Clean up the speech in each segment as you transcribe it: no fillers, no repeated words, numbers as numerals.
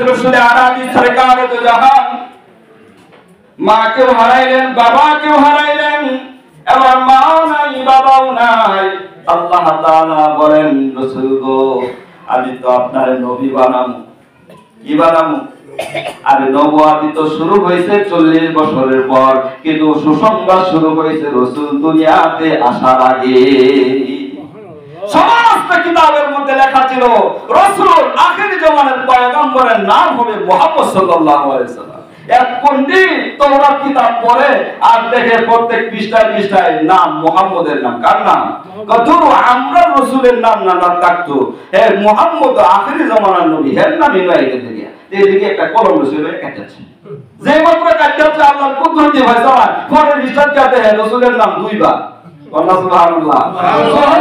রসুল আরবি সরকার তো জাহান, মাকেও হারাইলেন, বাবাকেও হারাইলেন, এবার মাও নাই বাবাও নাই। আল্লাহ তাআলা বলেন, রসুল গো, আমি তো আপনার নবী বানাবো। কি বানাবো? আর নবুয়াতি তো শুরু হয়েছে 40 বছরের পর, কিন্তু সুসংবাদ শুরু হয়েছে রসুল দুনিয়াতে আসার আগে। সমস্ত কিতাবের মধ্যে লেখা ছিল রসুল আখির জামানের পয়গম্বরের নাম হবে মুহাম্মদ সাল্লাল্লাহু আলাইহি ওয়াসাল্লাম। এক পণ্ডিত তাওরাত কিতাব পড়ে আর দেখে প্রত্যেক পৃষ্ঠায় পৃষ্ঠায় নাম মুহাম্মদের নাম। কার নাম? কতরু আমরা রসুলের নাম না থাকতো, হে মুহাম্মদ আখির জামানার নবী, এর নামই নয়। এদিকে একটা কলম রসুল কাটাচ্ছে, যে মাত্র কাটাচ্ছে আল্লাহর কুদরতি ফয়সালা, পরের পৃষ্ঠায় কাটে রসুলের নাম দুইবার। আল্লাহ সুবহানাল্লাহ,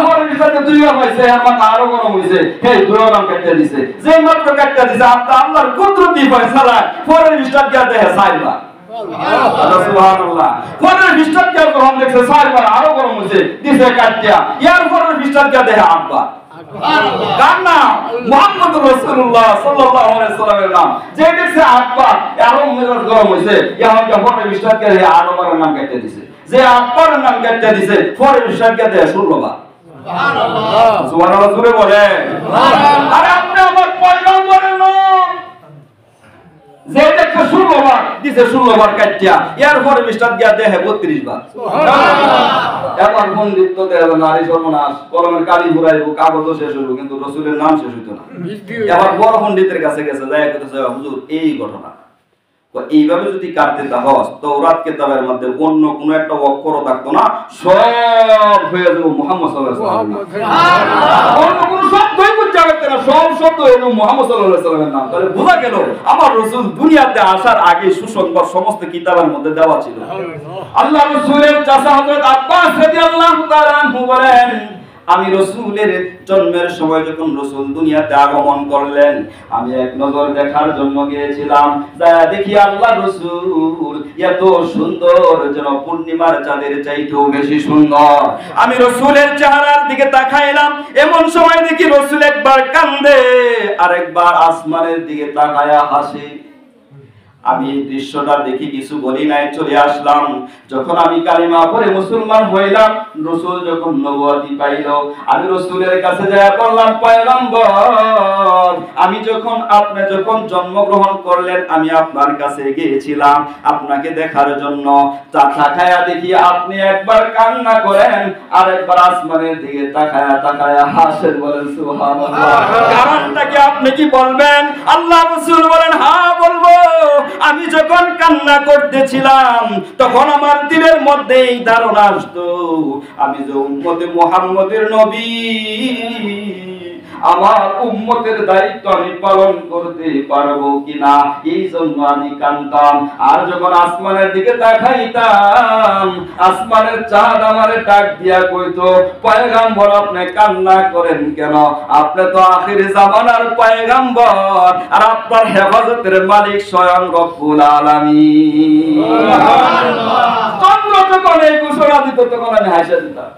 পরের পৃষ্ঠায় দুইবার পাইছে, আমার আরো গরম হইছে, হে দুইবার নাম কাটতে দিছে, যে মাত্র কাটতে দিছে আল্লাহর কুদরতি ফয়সালা, পরের পৃষ্ঠায় কাটে চারবার। আল্লাহ সুবহানাল্লাহ, পরের পৃষ্ঠায় যখন দেখছে চারবার আরো গরম হইছে, দিছে কাটিয়া, এর পরের পৃষ্ঠায় কাটে আটবার। কার নাম? মুহাম্মদুর রাসূলুল্লাহ সাল্লাল্লাহু আলাইহি ওয়াসাল্লামের নাম। যে দেখছে আটবার আরো মেজাজ গরম হইছে, এখন যখন পরের পৃষ্ঠায় আরো বার নাম কাটতে দিছে, যে আটবার নাম কাটতে দিছে, পরের পৃষ্ঠায় কাটে 16 বার। সুবহানাল্লাহ, সুবহানাল্লাহ জোরে বলে। আরে আপনি আমার পয়গম্বরের নাম যে দেখে 16 বার দিছে, 16 বার কাটিয়া, এর পরে মিস্টার গিয়া দেখে 32 বার। সুবহানাল্লাহ। এখন পণ্ডিত দেয় নারী সর্বনাশ, কলমের কালি ঘুরাইবো, কাগজও শেষ হইব, কিন্তু রাসূলের নাম শেষ হইতো না। এবার বড় পণ্ডিতের কাছে গেছে, যায় কইতেছে, হুজুর এই ঘটনা, এইভাবে যদি কাটতে তাহস তাওরাত কিতাবের মধ্যে অন্য কোন একটা অক্ষরও থাকতো না, সব হয়ে যাবে মুহাম্মদ সাল্লাল্লাহু আলাইহি ওয়াসাল্লাম। অন্য কোন শব্দই বুঝা যেত না, সব শব্দ হলো মুহাম্মদ সাল্লাল্লাহু আলাইহি ওয়াসাল্লামের নাম। তাহলে বোঝা গেল আমার রাসূল দুনিয়াতে আসার আগে সুসংবাদ সমস্ত কিতাবের মধ্যে দেওয়া ছিল। আল্লাহ রাসূলের চাচা হযরত আব্বাস রাদিয়াল্লাহু তাআলা আনহু বলেন, আমি রাসূলের জন্মের সময় যখন রাসূল দুনিয়াতে আগমন করলেন, আমি এক নজর দেখার জন্য গিয়েছিলাম। যা দেখি আল্লাহ রাসূল এত সুন্দর, যেন পূর্ণিমার চাঁদের চাইতেও বেশি সুন্দর। আমি রাসূলের চেহারার দিকে তাকাইলাম, এমন সময় দেখি রাসূল একবার কান্দে আর একবার আসমানের দিকে তাকায়া হাসে। আমি এই দৃশ্যটা দেখি কিছু বলি নাই, চলে আসলাম। যখন আমি কালিমা পড়ে মুসলমান হইলাম, রাসূল যখন নবুয়তি পাইল, আমি রাসূলের কাছে যায় বললাম, পয়গম্বর, আমি আপনি যখন জন্মগ্রহণ করলেন, আমি আপনার কাছে গিয়েছিলাম আপনাকে দেখার জন্য। চাচা খায়া দেখি আপনি একবার কান্না করেন আর একবার আসমানের দিকে তাকায়া তাকায়া হাসেন। বলেন সুবহানাল্লাহ। কারণটা কি আপনি কি বলবেন? আল্লাহ রাসূল বলেন, হ্যাঁ বলবো। আমি যখন কান্না করতেছিলাম, তখন আমার দিলের মধ্যে এই ধারণা আসতো, আমি যে উম্মতে মুহাম্মদের নবী, আমার উম্মতের দায়িত্ব আমি পালন করতে পারবো কিনা, এই জন্য আমি কাঁদতাম। আর যখন আসমানের দিকে তাকাইতাম, আসমানের চাঁদ আমারে ডাক দিয়া কইতো, পয়গম্বর আপনি কান্না করেন কেন? আপনি তো আখির জামানার পয়গম্বর, আর আপনার হেফাজতের মালিক স্বয়ং রব্বুল আলামিন। সুবহানাল্লাহ। চন্দ্র যখন এই ঘোষণা দিত, তখন আমি হাসি দিতাম।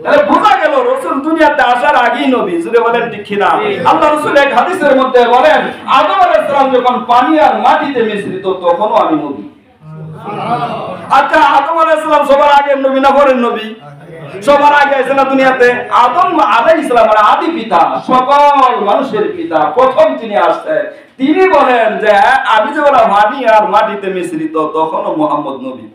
তাহলে বোঝা গেল রাসূল দুনিয়াতে আসার আগেই নবী। জুড়ে বলেন ঠিক কিনা? আল্লাহ রাসূল এক হাদিসের মধ্যে বলেন, আদম আলাইহিস সালাম যখন পানি আর মাটিতে মিশ্রিত, তখনও আমি নবী। আচ্ছা, আদম আলাইহিস সালাম সবার আগের নবী না পরের নবী? সবার আগে আইছে না দুনিয়াতে? আদম আলাইহিস সালাম মানে আদি পিতা, সকল মানুষের পিতা, প্রথম যিনি আসছেন, তিনি বলেন যে আমি যখন পানি আর মাটিতে মিশ্রিত, তখনও মুহাম্মদ নবী।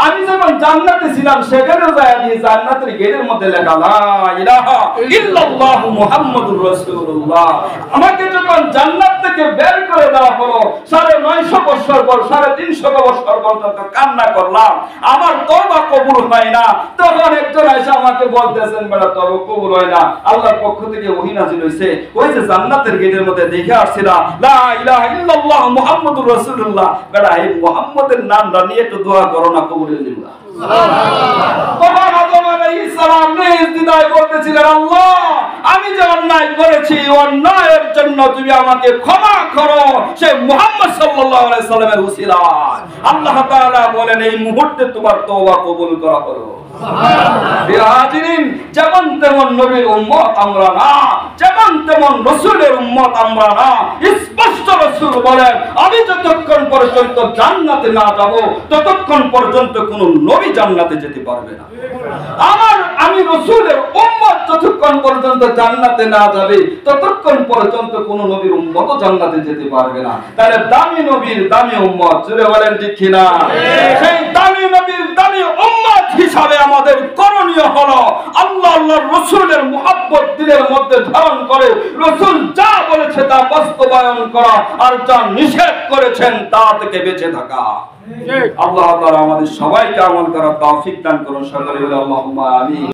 আমি যখন জান্নাতে ছিলাম, সেখানেও যায় দিয়ে জান্নাতের গেটের মধ্যে লেখা লা ইলাহা ইল্লাল্লাহু মুহাম্মাদুর রাসূলুল্লাহ। আমাকে যখন জান্নাত থেকে বের করে দেওয়া হলো, 950 বছর পর, 350 বছর পর্যন্ত কান্না করলাম, আমার তওবা কবুল হয় না। তখন একজন এসে আমাকে বলতেছেন, বেটা তওবা কবুল হয় না, আল্লাহর পক্ষ থেকে ওহী নাযিল হইছে, ওই যে জান্নাতের গেটের মধ্যে দেখে আসছিলা লা ইলাহা ইল্লাল্লাহু মুহাম্মাদুর রাসূলুল্লাহ, বেটা এই মুহাম্মদের নাম নিয়ে একটু দোয়া করো না, কবুল হয়ে যাবে। তখন আদম আলাইহিস সালাম নির্দ্বিধায় বলতেছিলেন, আল্লাহ আমি যে অন্যায় করেছি, অন্যায়ের জন্য তুমি আমাকে ক্ষমা করো, সে মুহাম্মদ সাল্লাল্লাহু আলাইহি সাল্লামের উসিলায়। আল্লাহ তাআলা বলেন এই মুহূর্তে তোমার তওবা কবুল করা হলো। যেমন তেমন নবীর উম্মত আমরা না, যেমন তেমন রাসূলের উম্মত আমরা না। স্পষ্ট রাসূল বলেন, আমি যতক্ষণ পর্যন্ত জান্নাতে না যাব ততক্ষণ পর্যন্ত কোন নবী জান্নাতে যেতে পারবে না। আমি রাসূলের উম্মত যতক্ষণ পর্যন্ত জান্নাতে না যাবে ততক্ষণ পর্যন্ত কোন নবীর উম্মত জান্নাতে যেতে পারবে না। তাহলে দামি নবীর দামি উম্মত, জোরে বলেন ঠিক কিনা? সেই দামি নবীর দামি উম্মত হিসাবে আমাদের করণীয় হলো আল্লাহর রাসূলের মুহাব্বত দিলের মধ্যে ধারণ করে রাসূল যা বলেছে তা বাস্তবায়ন করা, আর যা নিষেধ করেছেন তা থেকে বেঁচে থাকা। আল্লাহ তাআলা আমাদের সবাইকে আমল করার তৌফিক দান করুন। সকলে বলে আল্লাহুম্মা আমিন।